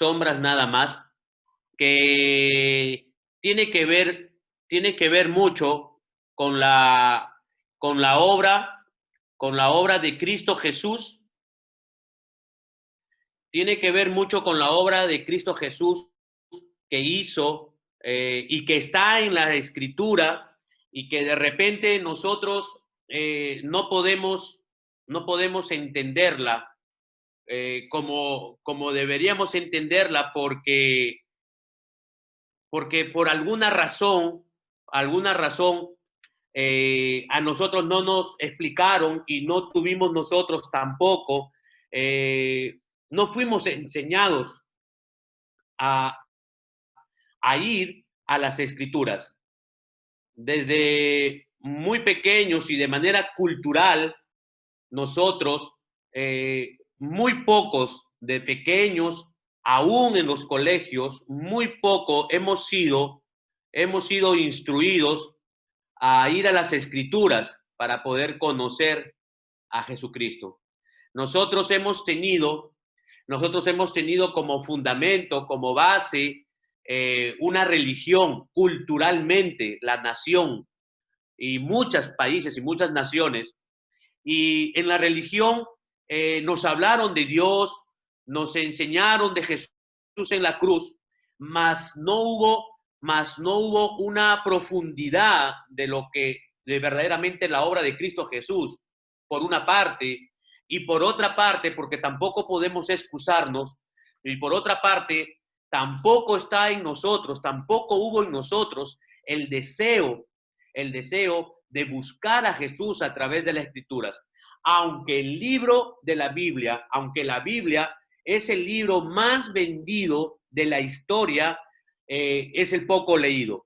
sombras nada más, que tiene que ver mucho con con la obra, con la obra de Cristo Jesús, tiene que ver mucho con la obra de Cristo Jesús que hizo y que está en la Escritura y que de repente nosotros no podemos entenderla como deberíamos entenderla porque por alguna razón a nosotros no nos explicaron y no tuvimos nosotros tampoco, no fuimos enseñados a, a ir a las escrituras. Desde muy pequeños y de manera cultural, nosotros, muy pocos de pequeños, aún en los colegios, muy poco hemos sido instruidos a ir a las escrituras para poder conocer a Jesucristo. Nosotros hemos tenido, nosotros hemos tenido como fundamento, como base, una religión culturalmente, la nación y muchos países y muchas naciones. Y en la religión nos hablaron de Dios, nos enseñaron de Jesús en la cruz, mas no hubo una profundidad de lo que de verdaderamente la obra de Cristo Jesús, por una parte, y por otra parte, porque tampoco podemos excusarnos, y por otra parte, tampoco está en nosotros, tampoco hubo en nosotros el deseo de buscar a Jesús a través de las escrituras. Aunque el libro de la Biblia, aunque la Biblia es el libro más vendido de la historia, es el poco leído,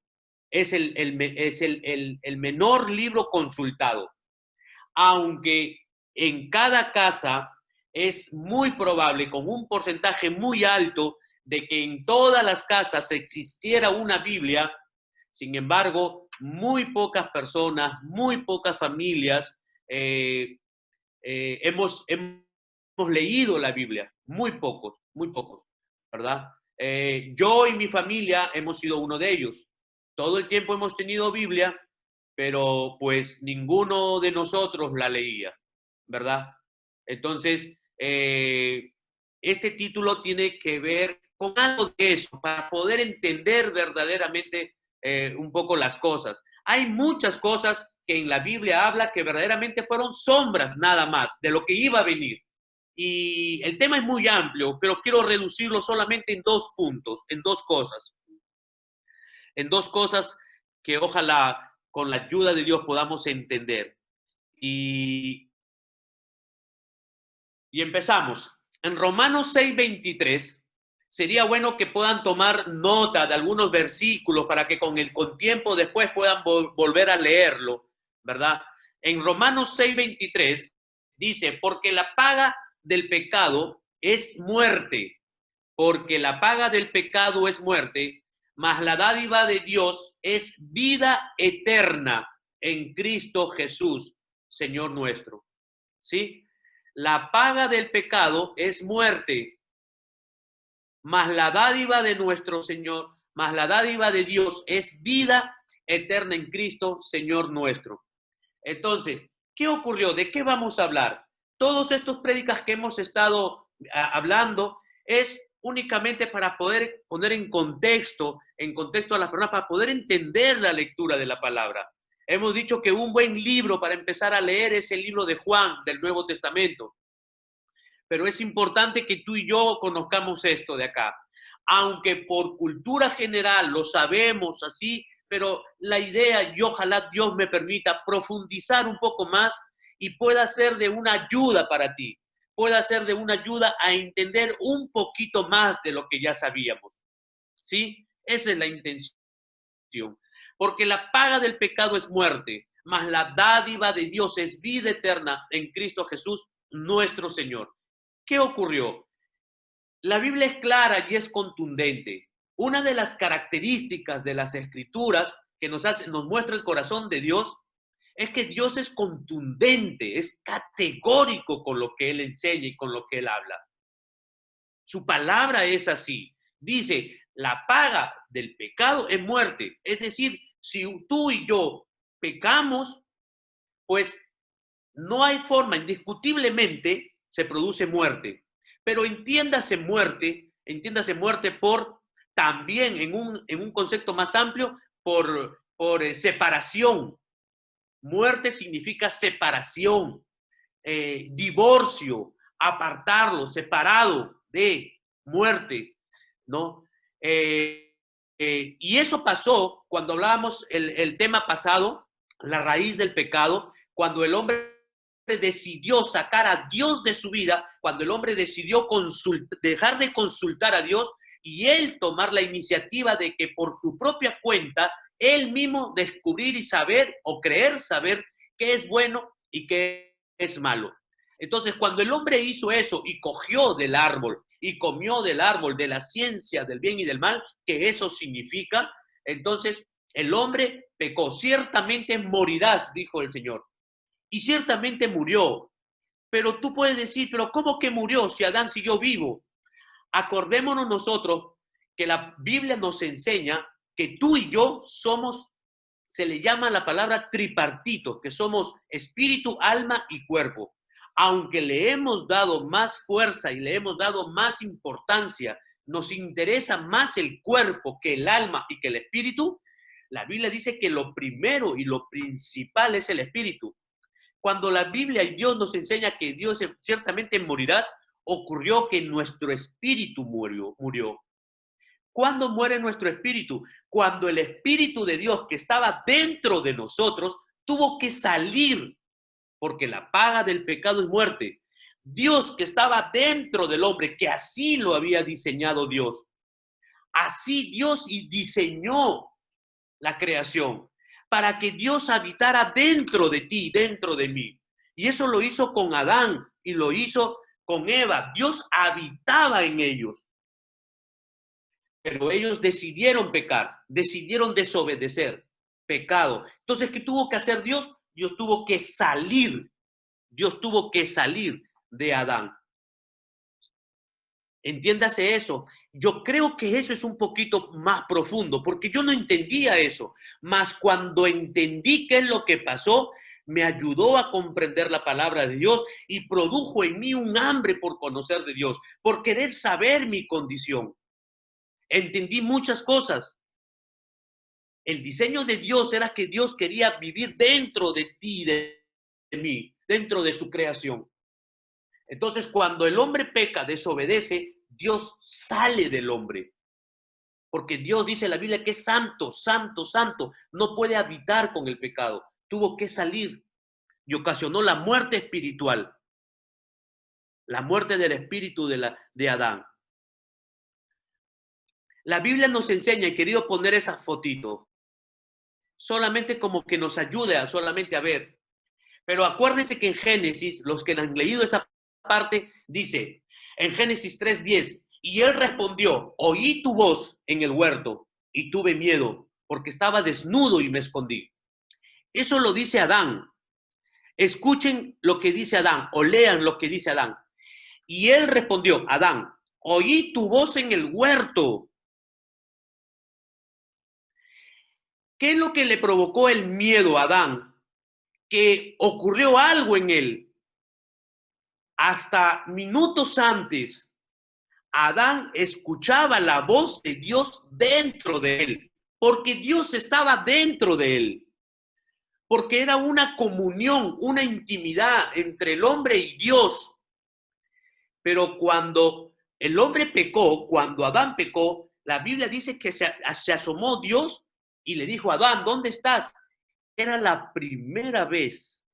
es el menor libro consultado. Aunque en cada casa es muy probable, con un porcentaje muy alto, de que en todas las casas existiera una Biblia. Sin embargo, muy pocas personas, muy pocas familias hemos leído la Biblia, muy pocos, ¿verdad? Yo y mi familia hemos sido uno de ellos. Todo el tiempo hemos tenido Biblia, pero pues ninguno de nosotros la leía, ¿verdad? Entonces, este título tiene que ver con algo de eso, para poder entender verdaderamente un poco las cosas. Hay muchas cosas que en la Biblia habla que verdaderamente fueron sombras nada más de lo que iba a venir. Y el tema es muy amplio, pero quiero reducirlo solamente en dos puntos, en dos cosas que ojalá con la ayuda de Dios podamos entender. Y, y empezamos. En Romanos 6:23, sería bueno que puedan tomar nota de algunos versículos para que con tiempo después puedan volver a leerlo, ¿verdad? En Romanos 6:23 dice, porque la paga del pecado es muerte, porque la paga del pecado es muerte, mas la dádiva de Dios es vida eterna en Cristo Jesús, Señor nuestro. ¿Sí? La paga del pecado es muerte, mas la dádiva de nuestro Señor, mas la dádiva de Dios es vida eterna en Cristo, Señor nuestro. Entonces, ¿qué ocurrió? ¿De qué vamos a hablar? Todos estos prédicas que hemos estado hablando es únicamente para poder poner en contexto a las personas, para poder entender la lectura de la palabra. Hemos dicho que un buen libro para empezar a leer es el libro de Juan del Nuevo Testamento. Pero es importante que tú y yo conozcamos esto de acá. Aunque por cultura general lo sabemos así, pero la idea, y ojalá Dios me permita profundizar un poco más y pueda ser de una ayuda para ti, pueda ser de una ayuda a entender un poquito más de lo que ya sabíamos. ¿Sí? Esa es la intención. Porque la paga del pecado es muerte, mas la dádiva de Dios es vida eterna en Cristo Jesús, nuestro Señor. ¿Qué ocurrió? La Biblia es clara y es contundente. Una de las características de las escrituras que nos muestra el corazón de Dios es que Dios es contundente, es categórico con lo que Él enseña y con lo que Él habla. Su palabra es así. Dice, la paga del pecado es muerte. Es decir, si tú y yo pecamos, pues no hay forma, indiscutiblemente se produce muerte. Pero entiéndase muerte por también en un concepto más amplio, por separación. Muerte significa separación, divorcio, apartarlo, separado de muerte, ¿no? Y eso pasó cuando hablábamos el tema pasado, la raíz del pecado, cuando el hombre decidió sacar a Dios de su vida, cuando el hombre decidió dejar de consultar a Dios y él tomar la iniciativa de que por su propia cuenta, él mismo descubrir y saber o creer saber qué es bueno y qué es malo. Entonces, cuando el hombre hizo eso y cogió del árbol y comió del árbol de la ciencia del bien y del mal, que eso significa, entonces el hombre pecó. Ciertamente morirás, dijo el Señor. Y ciertamente murió. Pero tú puedes decir, pero ¿cómo que murió si Adán siguió vivo? Acordémonos nosotros que la Biblia nos enseña que tú y yo somos, se le llama la palabra tripartito, que somos espíritu, alma y cuerpo. Aunque le hemos dado más fuerza y le hemos dado más importancia, nos interesa más el cuerpo que el alma y que el espíritu, la Biblia dice que lo primero y lo principal es el espíritu. Cuando la Biblia y Dios nos enseña que Dios ciertamente morirás, ocurrió que nuestro espíritu murió. ¿Cuándo muere nuestro espíritu? Cuando el espíritu de Dios que estaba dentro de nosotros tuvo que salir, porque la paga del pecado es muerte. Dios que estaba dentro del hombre, que así lo había diseñado Dios. Así Dios diseñó la creación, para que Dios habitara dentro de ti, dentro de mí. Y eso lo hizo con Adán y lo hizo con Eva. Dios habitaba en ellos. Pero ellos decidieron pecar, decidieron desobedecer, pecado. Entonces, ¿qué tuvo que hacer Dios? Dios tuvo que salir de Adán. Entiéndase eso. Yo creo que eso es un poquito más profundo, porque yo no entendía eso. Mas cuando entendí qué es lo que pasó, me ayudó a comprender la palabra de Dios y produjo en mí un hambre por conocer de Dios, por querer saber mi condición. Entendí muchas cosas. El diseño de Dios era que Dios quería vivir dentro de ti, de mí, dentro de su creación. Entonces, cuando el hombre peca, desobedece, Dios sale del hombre. Porque Dios dice en la Biblia que es santo, santo, santo. No puede habitar con el pecado. Tuvo que salir y ocasionó la muerte espiritual. La muerte del espíritu de Adán. La Biblia nos enseña, y querido poner esa fotito, solamente como que nos ayude solamente a ver. Pero acuérdense que en Génesis, los que han leído esta parte, dice, en Génesis 3:10, y él respondió, oí tu voz en el huerto y tuve miedo, porque estaba desnudo y me escondí. Eso lo dice Adán. Escuchen lo que dice Adán, o lean lo que dice Adán. Y él respondió, Adán, oí tu voz en el huerto. ¿Qué es lo que le provocó el miedo a Adán? Que ocurrió algo en él. Hasta minutos antes, Adán escuchaba la voz de Dios dentro de él, porque Dios estaba dentro de él, porque era una comunión, una intimidad entre el hombre y Dios. Pero cuando el hombre pecó, cuando Adán pecó, la Biblia dice que se asomó Dios y le dijo, Adán, ¿dónde estás? Era la primera vez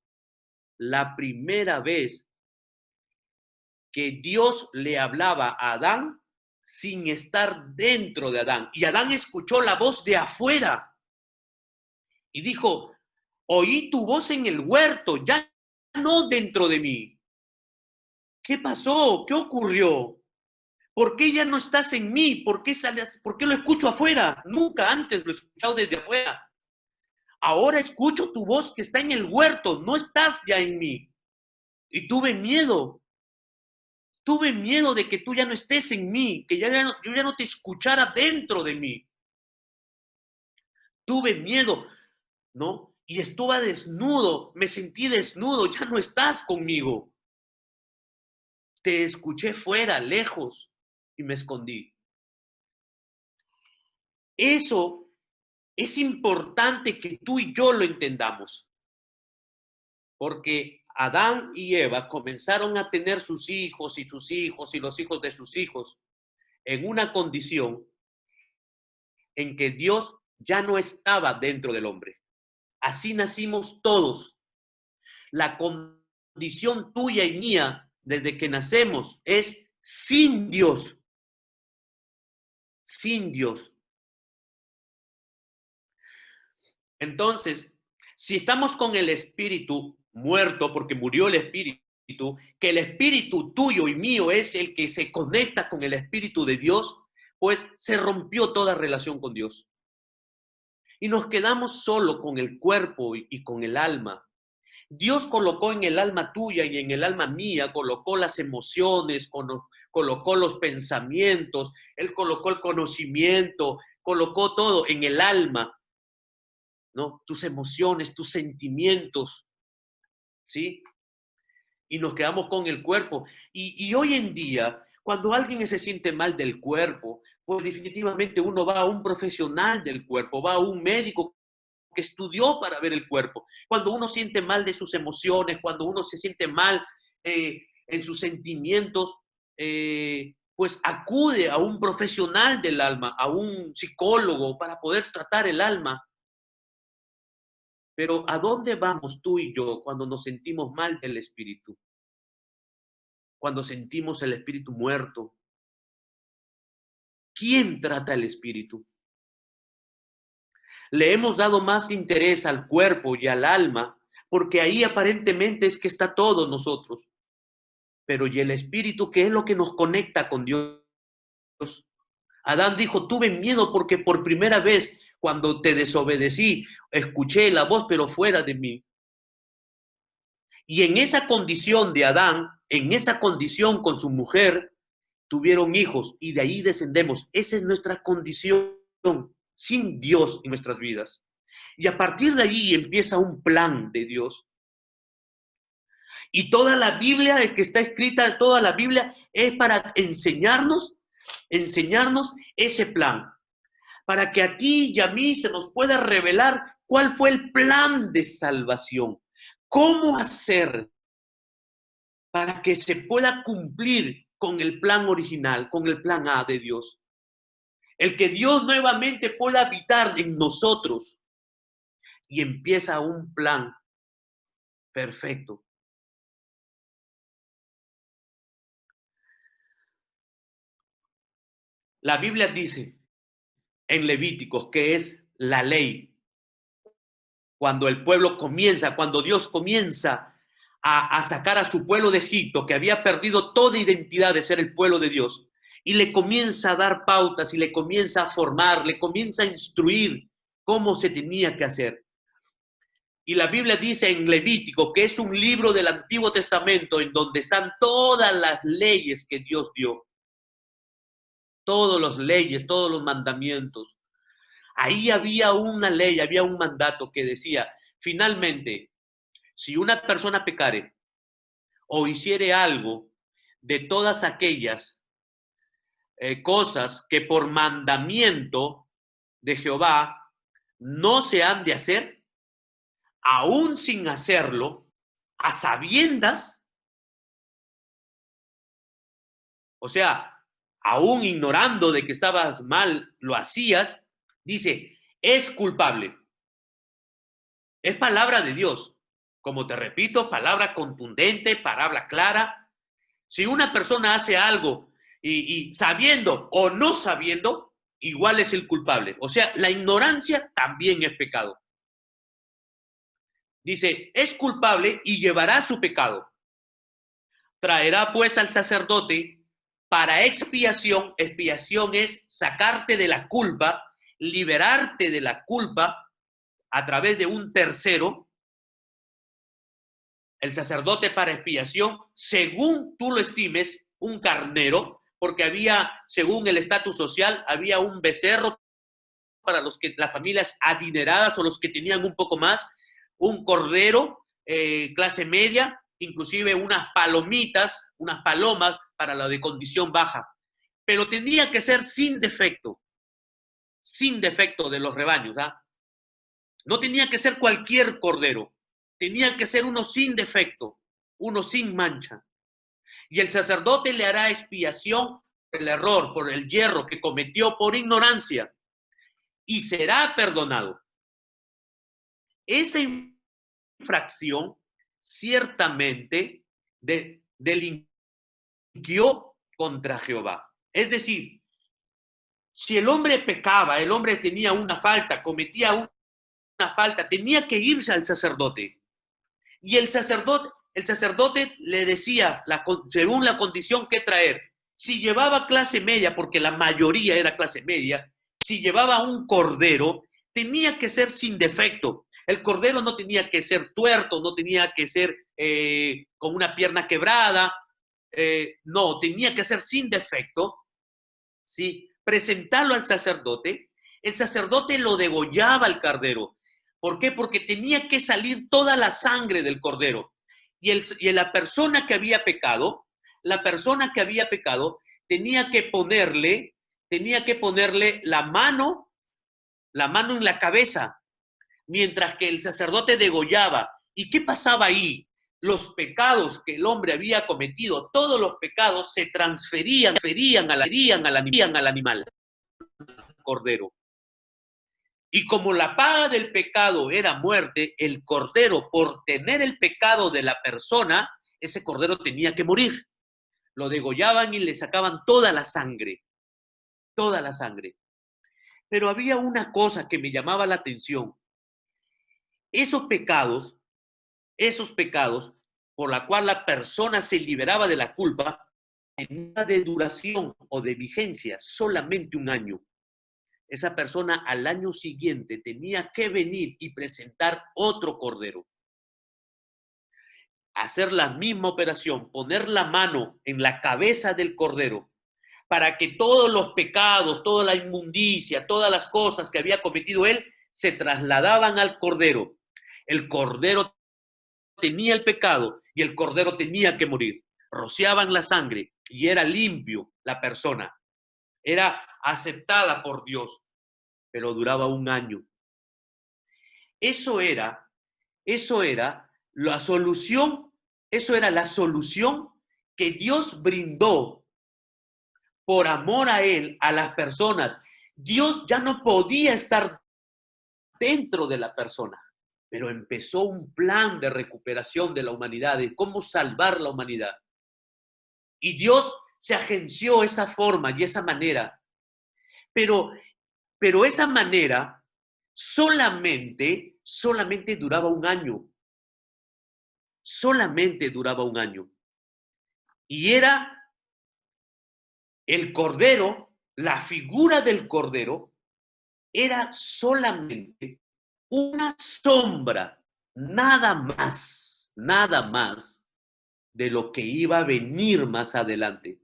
que Dios le hablaba a Adán sin estar dentro de Adán. Y Adán escuchó la voz de afuera y dijo, oí tu voz en el huerto, ya no dentro de mí. ¿Qué pasó? ¿Qué ocurrió? ¿Por qué ya no estás en mí? ¿Por qué lo escucho afuera? Nunca antes lo he escuchado desde afuera. Ahora escucho tu voz que está en el huerto, no estás ya en mí. Y tuve miedo. Tuve miedo de que tú ya no estés en mí, que yo ya no te escuchara dentro de mí. Tuve miedo, ¿no? Y estuve desnudo, me sentí desnudo, ya no estás conmigo. Te escuché fuera, lejos, y me escondí. Eso es importante que tú y yo lo entendamos, porque Adán y Eva comenzaron a tener sus hijos y sus hijos y los hijos de sus hijos en una condición en que Dios ya no estaba dentro del hombre. Así nacimos todos. La condición tuya y mía desde que nacemos es sin Dios, sin Dios. Entonces, si estamos con el espíritu muerto, porque murió el espíritu, que el espíritu tuyo y mío es el que se conecta con el espíritu de Dios, pues se rompió toda relación con Dios. Y nos quedamos solo con el cuerpo y con el alma. Dios colocó en el alma tuya y en el alma mía, colocó las emociones, colocó los pensamientos, Él colocó el conocimiento, colocó todo en el alma, ¿no? Tus emociones, tus sentimientos, ¿sí? Y nos quedamos con el cuerpo. Y hoy en día, cuando alguien se siente mal del cuerpo, pues definitivamente uno va a un profesional del cuerpo, va a un médico que estudió para ver el cuerpo. Cuando uno siente mal de sus emociones, cuando uno se siente mal en sus sentimientos, pues acude a un profesional del alma, a un psicólogo para poder tratar el alma. Pero ¿a dónde vamos tú y yo cuando nos sentimos mal del espíritu? Cuando sentimos el espíritu muerto. ¿Quién trata el espíritu? Le hemos dado más interés al cuerpo y al alma, porque ahí aparentemente es que está todo nosotros. Pero ¿y el espíritu, qué es lo que nos conecta con Dios? Adán dijo, tuve miedo porque por primera vez cuando te desobedecí, escuché la voz, pero fuera de mí. Y en esa condición de Adán, en esa condición con su mujer, tuvieron hijos y de ahí descendemos. Esa es nuestra condición sin Dios en nuestras vidas. Y a partir de allí empieza un plan de Dios. Y toda la Biblia, que está escrita, toda la Biblia es para enseñarnos ese plan. Para que a ti y a mí se nos pueda revelar cuál fue el plan de salvación. ¿Cómo hacer para que se pueda cumplir con el plan original, con el plan A de Dios? El que Dios nuevamente pueda habitar en nosotros y empieza un plan perfecto. La Biblia dice en Levíticos que es la ley. Cuando el pueblo comienza, cuando Dios comienza a sacar a su pueblo de Egipto, que había perdido toda identidad de ser el pueblo de Dios, y le comienza a dar pautas y le comienza a formar, le comienza a instruir cómo se tenía que hacer. Y la Biblia dice en Levítico que es un libro del Antiguo Testamento en donde están todas las leyes que Dios dio. Todas las leyes, todos los mandamientos. Ahí había una ley, había un mandato que decía, finalmente, si una persona pecare o hiciere algo de todas aquellas cosas que por mandamiento de Jehová no se han de hacer, aún sin hacerlo, a sabiendas, o sea, aún ignorando de que estabas mal, lo hacías, dice, es culpable. Es palabra de Dios. Como te repito, palabra contundente, palabra clara. Si una persona hace algo y sabiendo o no sabiendo, igual es el culpable. O sea, la ignorancia también es pecado. Dice, es culpable y llevará su pecado. Traerá pues al sacerdote para expiación. Expiación es sacarte de la culpa, liberarte de la culpa a través de un tercero. El sacerdote para expiación, según tú lo estimes, un carnero, porque había, según el estatus social, había un becerro para las familias adineradas o los que tenían un poco más, un cordero, clase media, inclusive unas palomitas, unas palomas para la de condición baja. Pero tenía que ser sin defecto de los rebaños. ¿Ah? No tenía que ser cualquier cordero, tenía que ser uno sin defecto, uno sin mancha. Y el sacerdote le hará expiación por el error, por el yerro que cometió por ignorancia, y será perdonado. Esa infracción ciertamente delinquió contra Jehová. Es decir, si el hombre pecaba, el hombre tenía una falta, cometía una falta, tenía que irse al sacerdote. Y el sacerdote le decía, según la condición que traer, si llevaba clase media, porque la mayoría era clase media, si llevaba un cordero, tenía que ser sin defecto. El cordero no tenía que ser tuerto, no tenía que ser con una pierna quebrada, no, tenía que ser sin defecto, ¿sí? Presentarlo al sacerdote, el sacerdote lo degollaba al cordero. ¿Por qué? Porque tenía que salir toda la sangre del cordero. Y la persona que había pecado, tenía que ponerle la mano en la cabeza, mientras que el sacerdote degollaba. ¿Y qué pasaba ahí? Los pecados que el hombre había cometido, todos los pecados se transferían al animal, al cordero. Y como la paga del pecado era muerte, el cordero, por tener el pecado de la persona, ese cordero tenía que morir. Lo degollaban y le sacaban toda la sangre. Toda la sangre. Pero había una cosa que me llamaba la atención. Esos pecados, por la cual la persona se liberaba de la culpa, tenía de duración o de vigencia solamente un año. Esa persona al año siguiente tenía que venir y presentar otro cordero. Hacer la misma operación, poner la mano en la cabeza del cordero, para que todos los pecados, toda la inmundicia, todas las cosas que había cometido él, se trasladaban al cordero. El cordero tenía el pecado y el cordero tenía que morir. Rociaban la sangre y era limpio la persona. Era aceptada por Dios, pero duraba un año. Eso era la solución que Dios brindó por amor a él, a las personas. Dios ya no podía estar dentro de la persona, pero empezó un plan de recuperación de la humanidad, de cómo salvar la humanidad. Y Dios se agenció esa forma y esa manera. Pero esa manera solamente duraba un año. Solamente duraba un año. Y era el cordero, la figura del cordero, era solamente una sombra, nada más de lo que iba a venir más adelante.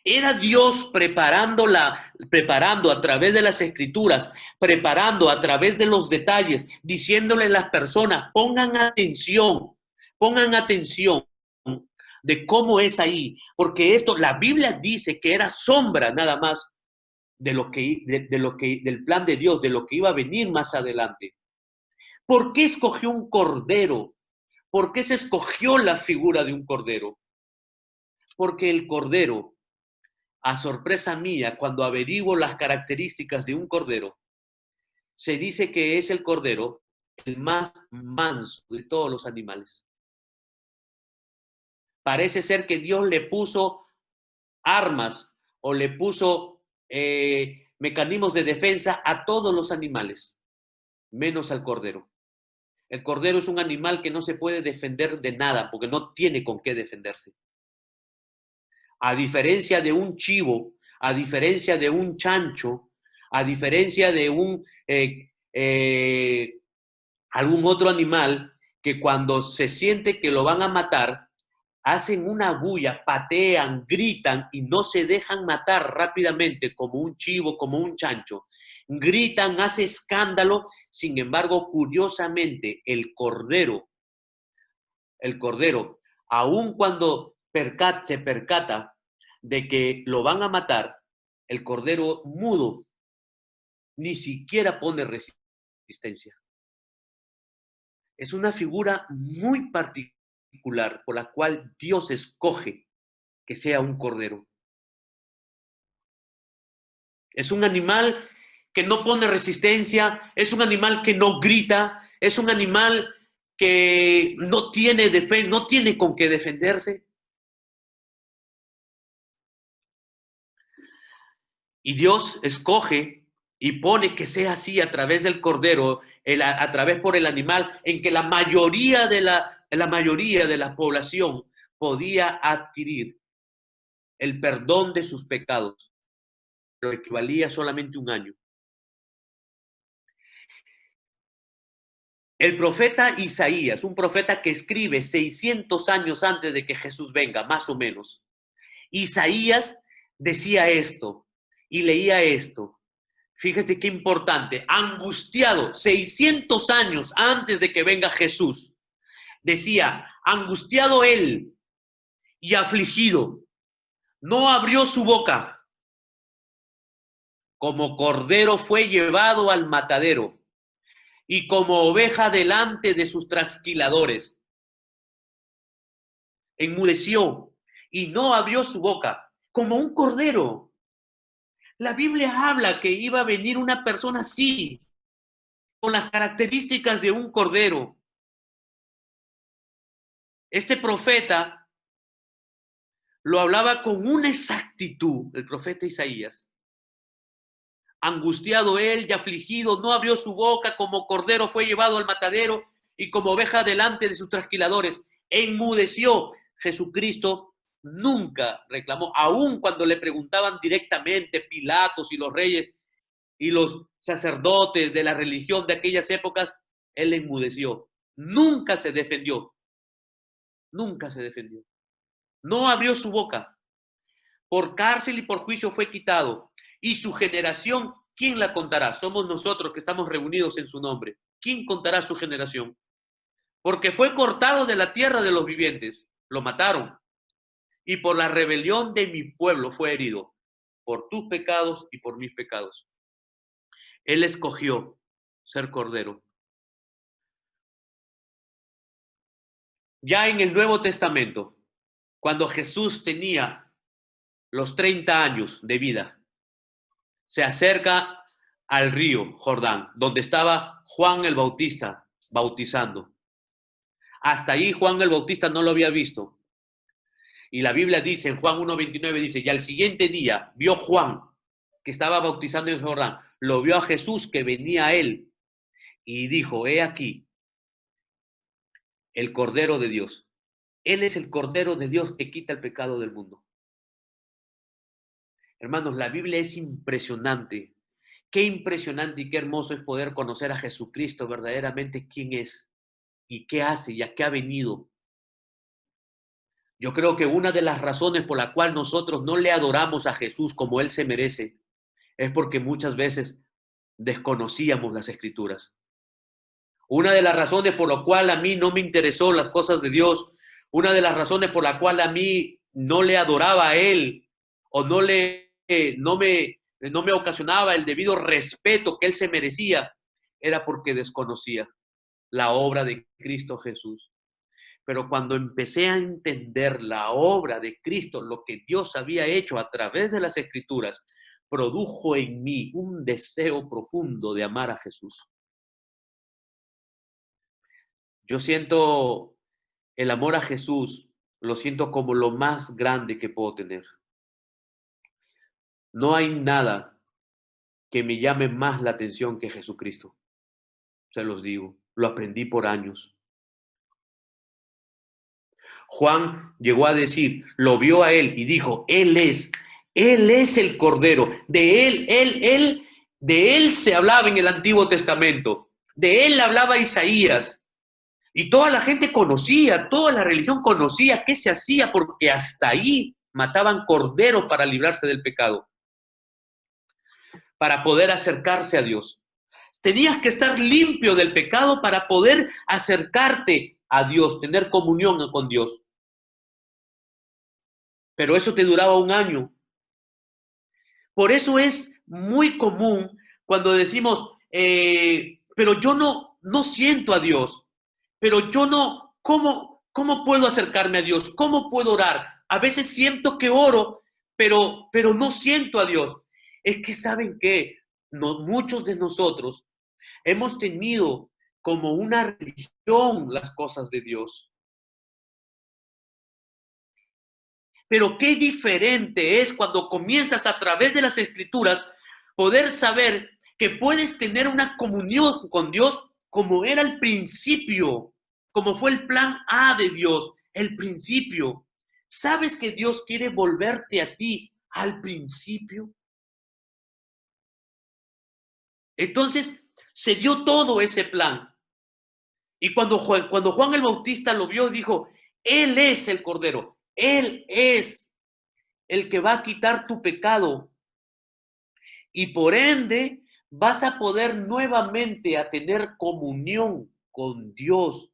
Era Dios preparando a través de las escrituras, preparando a través de los detalles, diciéndole a las personas, pongan atención de cómo es ahí, porque la Biblia dice que era sombra nada más del plan de Dios, de lo que iba a venir más adelante. ¿Por qué escogió un cordero? ¿Por qué se escogió la figura de un cordero? Porque el cordero, a sorpresa mía, cuando averiguo las características de un cordero, se dice que es el cordero el más manso de todos los animales. Parece ser que Dios le puso armas o le puso mecanismos de defensa a todos los animales, menos al cordero. El cordero es un animal que no se puede defender de nada porque no tiene con qué defenderse. A diferencia de un chivo, a diferencia de un chancho, a diferencia de algún otro animal que cuando se siente que lo van a matar, hacen una bulla, patean, gritan y no se dejan matar rápidamente como un chivo, como un chancho. Gritan, hace escándalo. Sin embargo, curiosamente, el cordero, aun cuando se percata de que lo van a matar, el cordero mudo ni siquiera pone resistencia. Es una figura muy particular por la cual Dios escoge que sea un cordero. Es un animal que no pone resistencia, es un animal que no grita, es un animal que no tiene no tiene con qué defenderse. Y Dios escoge y pone que sea así a través del cordero, a través por el animal, en que la mayoría de la población podía adquirir el perdón de sus pecados, lo equivalía solamente un año. El profeta Isaías, un profeta que escribe 600 años antes de que Jesús venga, más o menos. Isaías decía esto y leía esto. Fíjate qué importante, angustiado, 600 años antes de que venga Jesús. Decía, angustiado él y afligido, no abrió su boca. Como cordero fue llevado al matadero y como oveja delante de sus trasquiladores. Enmudeció y no abrió su boca, como un cordero. La Biblia habla que iba a venir una persona así, con las características de un cordero. Este profeta lo hablaba con una exactitud, el profeta Isaías. Angustiado él y afligido, no abrió su boca, como cordero fue llevado al matadero y como oveja delante de sus trasquiladores. Enmudeció. Jesucristo nunca reclamó, aun cuando le preguntaban directamente Pilatos y los reyes y los sacerdotes de la religión de aquellas épocas, él enmudeció. Nunca se defendió. Nunca se defendió. No abrió su boca. Por cárcel y por juicio fue quitado. Y su generación, ¿quién la contará? Somos nosotros que estamos reunidos en su nombre. ¿Quién contará su generación? Porque fue cortado de la tierra de los vivientes. Lo mataron. Y por la rebelión de mi pueblo fue herido. Por tus pecados y por mis pecados. Él escogió ser cordero. Ya en el Nuevo Testamento, cuando Jesús tenía los 30 años de vida, se acerca al río Jordán, donde estaba Juan el Bautista bautizando. Hasta ahí Juan el Bautista no lo había visto. Y la Biblia dice, en Juan 1:29 dice, y al siguiente día vio Juan, que estaba bautizando en Jordán, lo vio a Jesús que venía a él y dijo, he aquí, el Cordero de Dios. Él es el Cordero de Dios que quita el pecado del mundo. Hermanos, la Biblia es impresionante. Qué impresionante y qué hermoso es poder conocer a Jesucristo verdaderamente quién es y qué hace y a qué ha venido. Yo creo que una de las razones por la cual nosotros no le adoramos a Jesús como Él se merece es porque muchas veces desconocíamos las Escrituras. Una de las razones por la cual a mí no me interesó las cosas de Dios, una de las razones por la cual a mí no le adoraba a Él o no me ocasionaba el debido respeto que Él se merecía, era porque desconocía la obra de Cristo Jesús. Pero cuando empecé a entender la obra de Cristo, lo que Dios había hecho a través de las Escrituras, produjo en mí un deseo profundo de amar a Jesús. Yo siento el amor a Jesús, lo siento como lo más grande que puedo tener. No hay nada que me llame más la atención que Jesucristo. Se los digo, lo aprendí por años. Juan llegó a decir, lo vio a él y dijo, Él es el Cordero. De él se hablaba en el Antiguo Testamento. De él hablaba Isaías. Y toda la gente conocía, toda la religión conocía qué se hacía, porque hasta ahí mataban corderos para librarse del pecado, para poder acercarse a Dios. Tenías que estar limpio del pecado para poder acercarte a Dios, tener comunión con Dios. Pero eso te duraba un año. Por eso es muy común cuando decimos, pero yo no siento a Dios, pero yo no, ¿cómo puedo acercarme a Dios? ¿Cómo puedo orar? A veces siento que oro, pero no siento a Dios. Es que saben que no, muchos de nosotros hemos tenido como una religión las cosas de Dios. Pero qué diferente es cuando comienzas a través de las escrituras poder saber que puedes tener una comunión con Dios como era el principio, como fue el plan A de Dios, el principio. ¿Sabes que Dios quiere volverte a ti al principio? Entonces se dio todo ese plan. Y cuando Juan el Bautista lo vio, dijo, Él es el Cordero, Él es el que va a quitar tu pecado. Y por ende vas a poder nuevamente a tener comunión con Dios.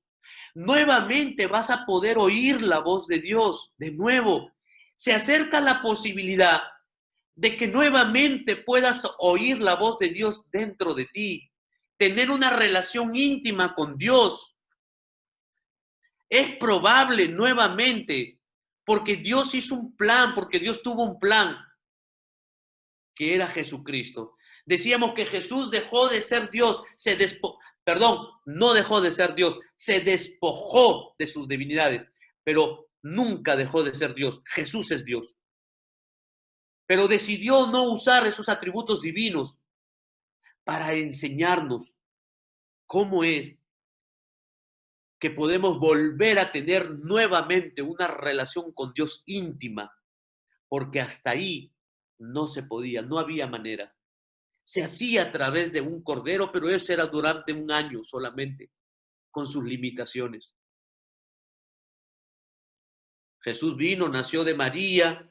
Nuevamente vas a poder oír la voz de Dios. De nuevo, se acerca la posibilidad de que nuevamente puedas oír la voz de Dios dentro de ti, tener una relación íntima con Dios. Es probable nuevamente, porque Dios hizo un plan, porque Dios tuvo un plan, que era Jesucristo. Decíamos que Jesús dejó de ser Dios, no dejó de ser Dios, se despojó de sus divinidades, pero nunca dejó de ser Dios. Jesús es Dios. Pero decidió no usar esos atributos divinos para enseñarnos cómo es que podemos volver a tener nuevamente una relación con Dios íntima, porque hasta ahí no se podía, no había manera. Se hacía a través de un cordero, pero eso era durante un año solamente, con sus limitaciones. Jesús vino, nació de María,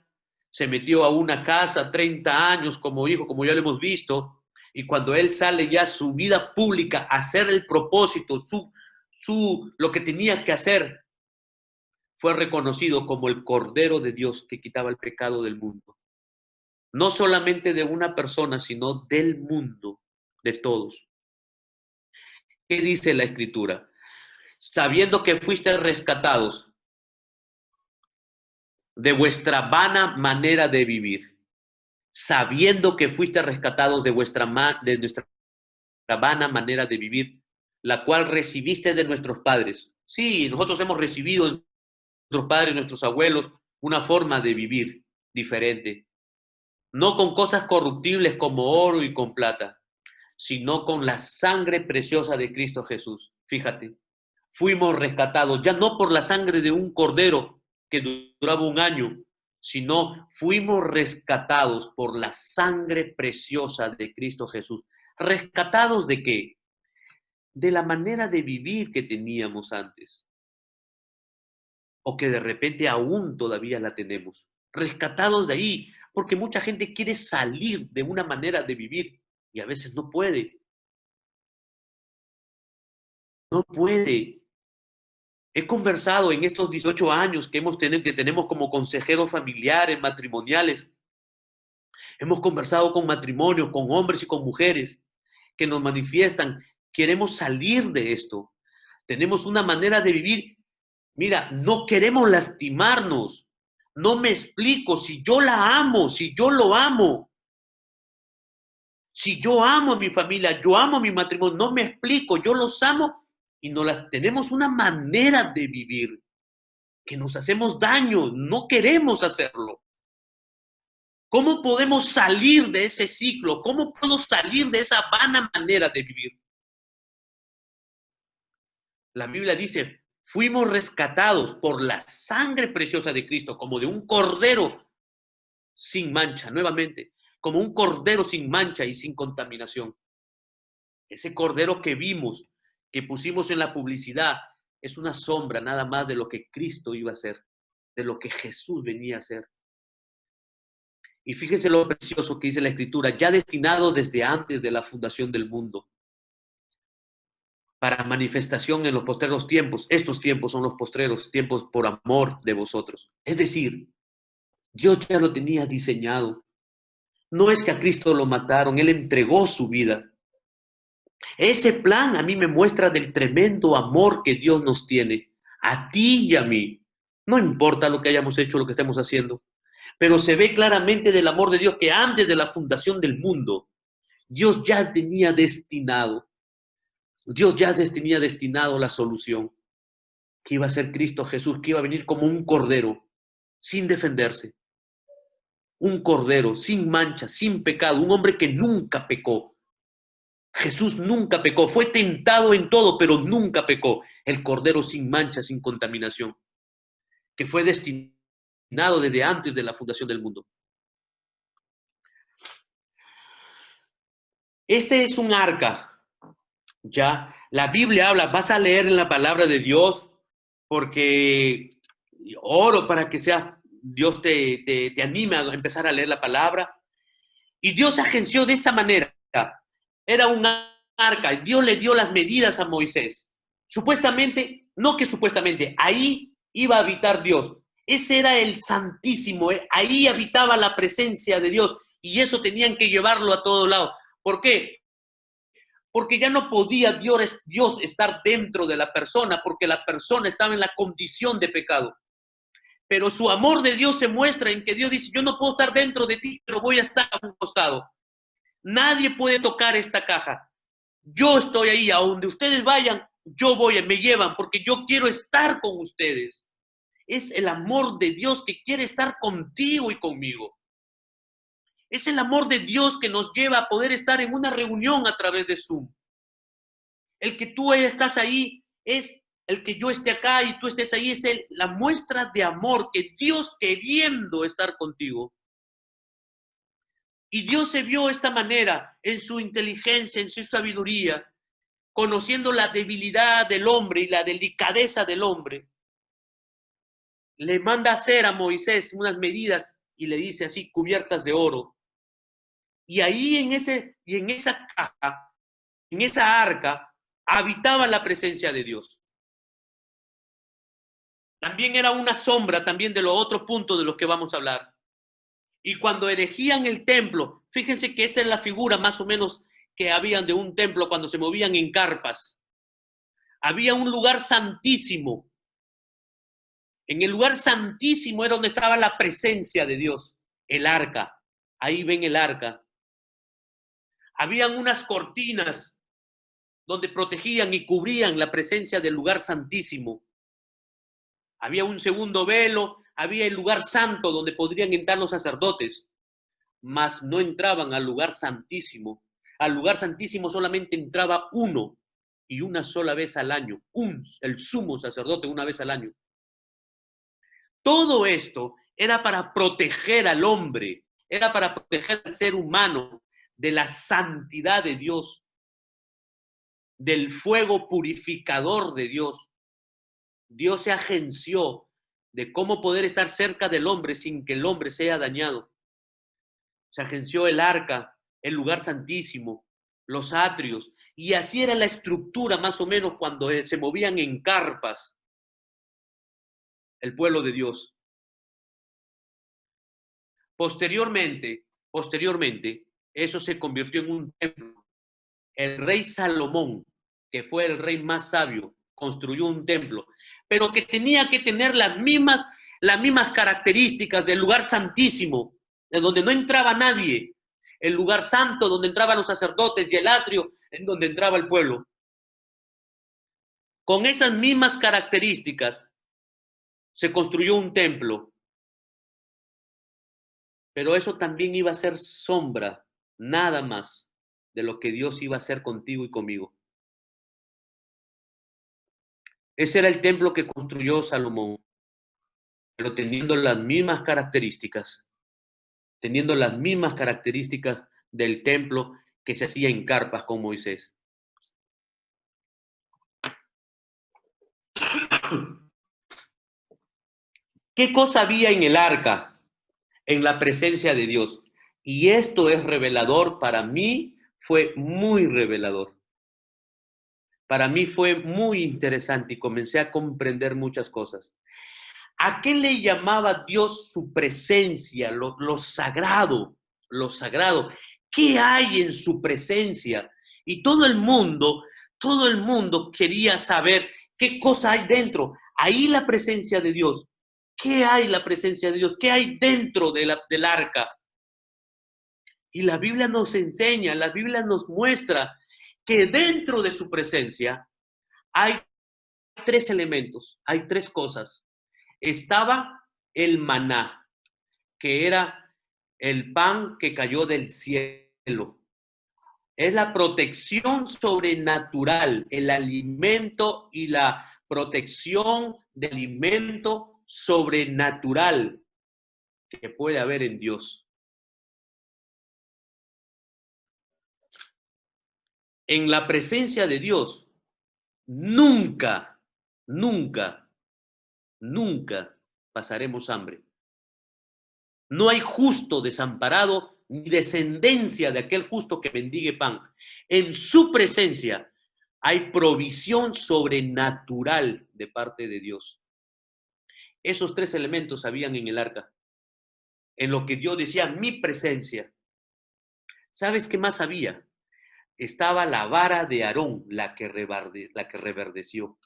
se metió a una casa 30 años como hijo, como ya lo hemos visto, y cuando él sale ya su vida pública a hacer el propósito, lo que tenía que hacer, fue reconocido como el Cordero de Dios que quitaba el pecado del mundo. No solamente de una persona, sino del mundo, de todos. ¿Qué dice la Escritura? Sabiendo que fuiste rescatados de vuestra vana manera de vivir, sabiendo que fuiste rescatados de de nuestra vana manera de vivir, la cual recibiste de nuestros padres. Sí, nosotros hemos recibido de nuestros padres, nuestros abuelos, una forma de vivir diferente, no con cosas corruptibles como oro y con plata, sino con la sangre preciosa de Cristo Jesús. Fíjate, fuimos rescatados, ya no por la sangre de un cordero que duraba un año, sino fuimos rescatados por la sangre preciosa de Cristo Jesús. ¿Rescatados de qué? De la manera de vivir que teníamos antes, o que de repente aún todavía la tenemos. Rescatados de ahí, porque mucha gente quiere salir de una manera de vivir y a veces no puede. No puede. He conversado en estos 18 años que tenemos como consejeros familiares, matrimoniales. Hemos conversado con matrimonios, con hombres y con mujeres que nos manifiestan, queremos salir de esto. Tenemos una manera de vivir. Mira, no queremos lastimarnos. No me explico, si yo la amo, si yo lo amo, si yo amo a mi familia, yo amo a mi matrimonio, no me explico, yo los amo y tenemos una manera de vivir que nos hacemos daño, no queremos hacerlo. ¿Cómo podemos salir de ese ciclo? ¿Cómo puedo salir de esa vana manera de vivir? La Biblia dice, fuimos rescatados por la sangre preciosa de Cristo, como de un cordero sin mancha, nuevamente, como un cordero sin mancha y sin contaminación. Ese cordero que vimos, que pusimos en la publicidad, es una sombra nada más de lo que Cristo iba a hacer, de lo que Jesús venía a hacer. Y fíjense lo precioso que dice la Escritura, ya destinado desde antes de la fundación del mundo, para manifestación en los postreros tiempos. Estos tiempos son los postreros tiempos por amor de vosotros. Es decir, Dios ya lo tenía diseñado. No es que a Cristo lo mataron, Él entregó su vida. Ese plan a mí me muestra del tremendo amor que Dios nos tiene, a ti y a mí. No importa lo que hayamos hecho, lo que estemos haciendo, pero se ve claramente del amor de Dios que antes de la fundación del mundo, Dios ya tenía destinado, Dios ya tenía destinado la solución, que iba a ser Cristo Jesús, que iba a venir como un cordero, sin defenderse, un cordero sin mancha, sin pecado, un hombre que nunca pecó. Jesús nunca pecó, fue tentado en todo, pero nunca pecó. El cordero sin mancha, sin contaminación, que fue destinado desde antes de la fundación del mundo. Este es un arca, ya. La Biblia habla, vas a leer en la palabra de Dios, porque oro para que sea, Dios te anime a empezar a leer la palabra. Y Dios agenció de esta manera. Era un arca, Dios le dio las medidas a Moisés. Supuestamente, no que supuestamente, ahí iba a habitar Dios. Ese era el Santísimo, ahí habitaba la presencia de Dios y eso tenían que llevarlo a todo lado. ¿Por qué? Porque ya no podía Dios estar dentro de la persona, porque la persona estaba en la condición de pecado. Pero su amor de Dios se muestra en que Dios dice, yo no puedo estar dentro de ti, pero voy a estar a un costado. Nadie puede tocar esta caja. Yo estoy ahí, a donde ustedes vayan, yo voy, me llevan, porque yo quiero estar con ustedes. Es el amor de Dios que quiere estar contigo y conmigo. Es el amor de Dios que nos lleva a poder estar en una reunión a través de Zoom. El que tú estás ahí es el que yo esté acá y tú estés ahí, es la muestra de amor que Dios queriendo estar contigo. Y Dios se vio de esta manera en su inteligencia, en su sabiduría, conociendo la debilidad del hombre y la delicadeza del hombre. Le manda hacer a Moisés unas medidas y le dice así, cubiertas de oro. Y ahí en esa caja, en esa arca, habitaba la presencia de Dios. También era una sombra también de los otros puntos de los que vamos a hablar. Y cuando erigían el templo, fíjense que esa es la figura más o menos que habían de un templo cuando se movían en carpas. Había un lugar santísimo. En el lugar santísimo era donde estaba la presencia de Dios, el arca. Ahí ven el arca. Habían unas cortinas donde protegían y cubrían la presencia del lugar santísimo. Había un segundo velo, había el lugar santo donde podrían entrar los sacerdotes, mas no entraban al lugar santísimo. Al lugar santísimo solamente entraba uno y una sola vez al año, el sumo sacerdote una vez al año. Todo esto era para proteger al hombre, era para proteger al ser humano de la santidad de Dios, del fuego purificador de Dios. Dios se agenció de cómo poder estar cerca del hombre sin que el hombre sea dañado. Se agenció el arca, el lugar santísimo, los atrios, y así era la estructura más o menos cuando se movían en carpas el pueblo de Dios. Posteriormente, eso se convirtió en un templo. El rey Salomón, que fue el rey más sabio, construyó un templo, pero que tenía que tener las mismas características del lugar santísimo, en donde no entraba nadie, el lugar santo donde entraban los sacerdotes y el atrio en donde entraba el pueblo. Con esas mismas características se construyó un templo, pero eso también iba a ser sombra, nada más, de lo que Dios iba a hacer contigo y conmigo. Ese era el templo que construyó Salomón, pero teniendo las mismas características, del templo que se hacía en carpas con Moisés. ¿Qué cosa había en el arca? En la presencia de Dios. Y esto es revelador para mí, fue muy revelador. Para mí fue muy interesante y comencé a comprender muchas cosas. ¿A qué le llamaba Dios su presencia, lo sagrado, lo sagrado? ¿Qué hay en su presencia? Y todo el mundo quería saber qué cosa hay dentro. Ahí la presencia de Dios. ¿Qué hay la presencia de Dios? ¿Qué hay dentro del arca? Y la Biblia nos enseña, la Biblia nos muestra que dentro de su presencia hay tres elementos, hay tres cosas. Estaba el maná, que era el pan que cayó del cielo. Es la protección sobrenatural, el alimento y la protección de alimento sobrenatural que puede haber en Dios. En la presencia de Dios, nunca, nunca, nunca pasaremos hambre. No hay justo desamparado ni descendencia de aquel justo que mendigue pan. En su presencia hay provisión sobrenatural de parte de Dios. Esos tres elementos habían en el arca. En lo que Dios decía, mi presencia. ¿Sabes qué más había? Estaba la vara de Aarón, la que reverdeció.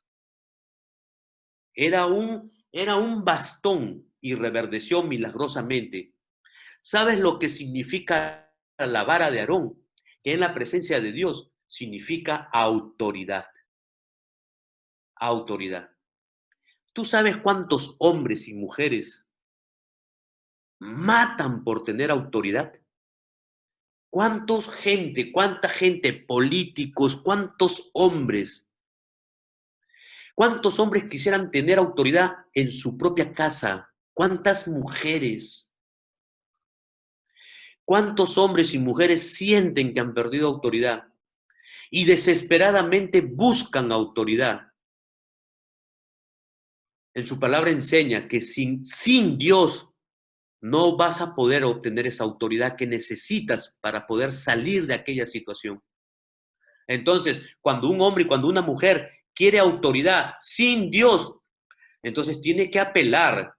Era un bastón y reverdeció milagrosamente. ¿Sabes lo que significa la vara de Aarón? Que en la presencia de Dios significa autoridad. Autoridad. ¿Tú sabes cuántos hombres y mujeres matan por tener autoridad? Cuánta gente, políticos, cuántos hombres quisieran tener autoridad en su propia casa? ¿Cuántas mujeres? ¿Cuántos hombres y mujeres sienten que han perdido autoridad y desesperadamente buscan autoridad? En su palabra enseña que sin Dios no vas a poder obtener esa autoridad que necesitas para poder salir de aquella situación. Entonces, cuando un hombre y cuando una mujer quiere autoridad sin Dios, entonces tiene que apelar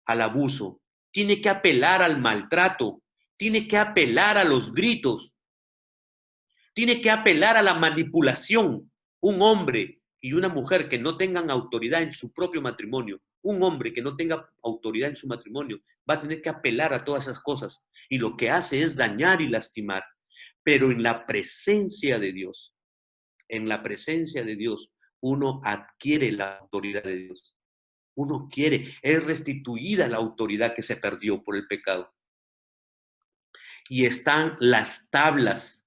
al abuso, tiene que apelar al maltrato, tiene que apelar a los gritos, tiene que apelar a la manipulación. Un hombre y una mujer que no tengan autoridad en su propio matrimonio, un hombre que no tenga autoridad en su matrimonio, va a tener que apelar a todas esas cosas. Y lo que hace es dañar y lastimar. Pero en la presencia de Dios, en la presencia de Dios, uno adquiere la autoridad de Dios. Uno quiere, es restituida la autoridad que se perdió por el pecado. Y están las tablas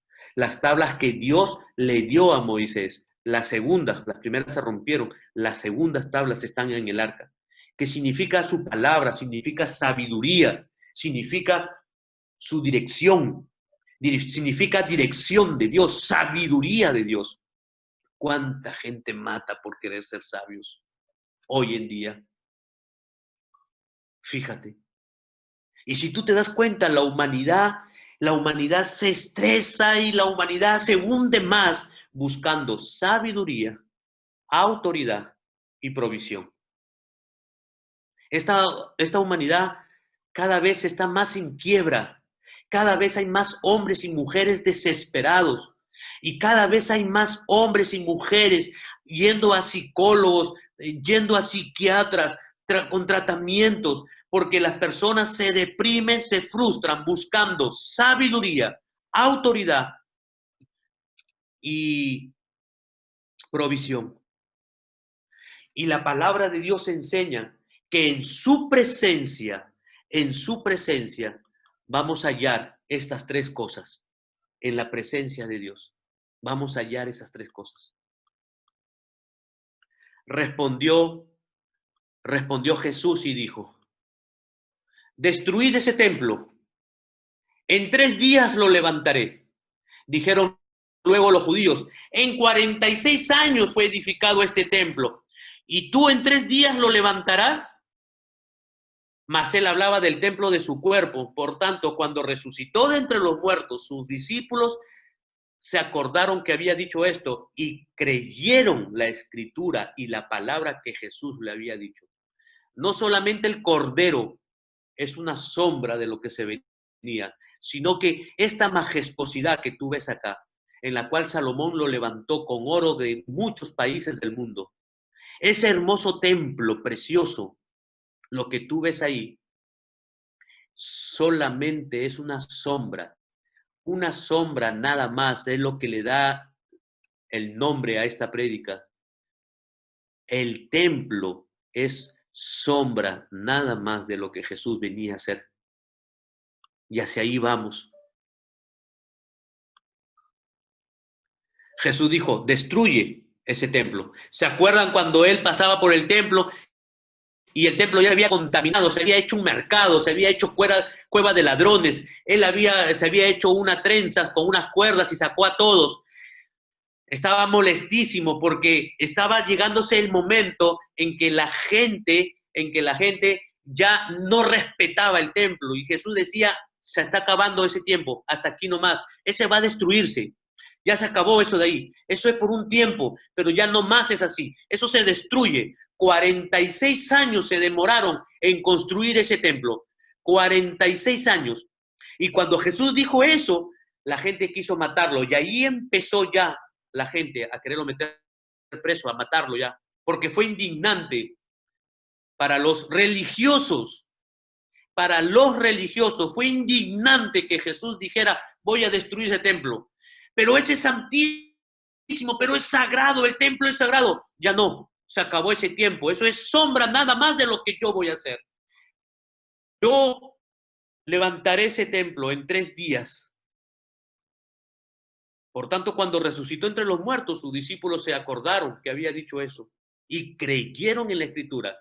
que Dios le dio a Moisés. Las primeras se rompieron, las segundas tablas están en el arca. ¿Qué significa su palabra? Significa sabiduría, significa su dirección, significa dirección de Dios, sabiduría de Dios. ¿Cuánta gente mata por querer ser sabios hoy en día? Fíjate. Y si tú te das cuenta, la humanidad se estresa y la humanidad se hunde más buscando sabiduría, autoridad y provisión. Esta humanidad cada vez está más en quiebra, cada vez hay más hombres y mujeres desesperados y cada vez hay más hombres y mujeres yendo a psicólogos, yendo a psiquiatras, con tratamientos, porque las personas se deprimen, se frustran buscando sabiduría, autoridad y provisión. Y la palabra de Dios enseña que en su presencia, vamos a hallar estas tres cosas. En la presencia de Dios, vamos a hallar esas tres cosas. Respondió Jesús y dijo: destruid ese templo, en 3 días lo levantaré. Dijeron luego los judíos: en 46 años fue edificado este templo, ¿Y tú en 3 días lo levantarás? Mas él hablaba del templo de su cuerpo. Por tanto, cuando resucitó de entre los muertos, sus discípulos se acordaron que había dicho esto y creyeron la escritura y la palabra que Jesús le había dicho. No solamente el Cordero es una sombra de lo que se venía, sino que esta majestuosidad que tú ves acá, en la cual Salomón lo levantó con oro de muchos países del mundo, ese hermoso templo precioso, lo que tú ves ahí, solamente es una sombra nada más, es lo que le da el nombre a esta prédica. El templo es sombra nada más de lo que Jesús venía a hacer. Y hacia ahí vamos. Jesús dijo, destruye ese templo. ¿Se acuerdan cuando él pasaba por el templo y el templo ya se había contaminado, se había hecho un mercado, se había hecho cueva de ladrones? Se había hecho una trenza con unas cuerdas y sacó a todos. Estaba molestísimo porque estaba llegándose el momento en que la gente ya no respetaba el templo y Jesús decía, se está acabando ese tiempo, hasta aquí nomás, ese va a destruirse. Ya se acabó eso de ahí. Eso es por un tiempo, pero ya no más es así. Eso se destruye. 46 años se demoraron en construir ese templo. 46 años. Y cuando Jesús dijo eso, la gente quiso matarlo. Y ahí empezó ya la gente a quererlo meter preso, a matarlo ya. Porque fue indignante para los religiosos. Para los religiosos fue indignante que Jesús dijera, voy a destruir ese templo. Pero ese es santísimo, pero es sagrado, el templo es sagrado. Ya no, se acabó ese tiempo. Eso es sombra nada más de lo que yo voy a hacer. Yo levantaré ese templo en 3 días. Por tanto, cuando resucitó entre los muertos, sus discípulos se acordaron que había dicho eso y creyeron en la escritura.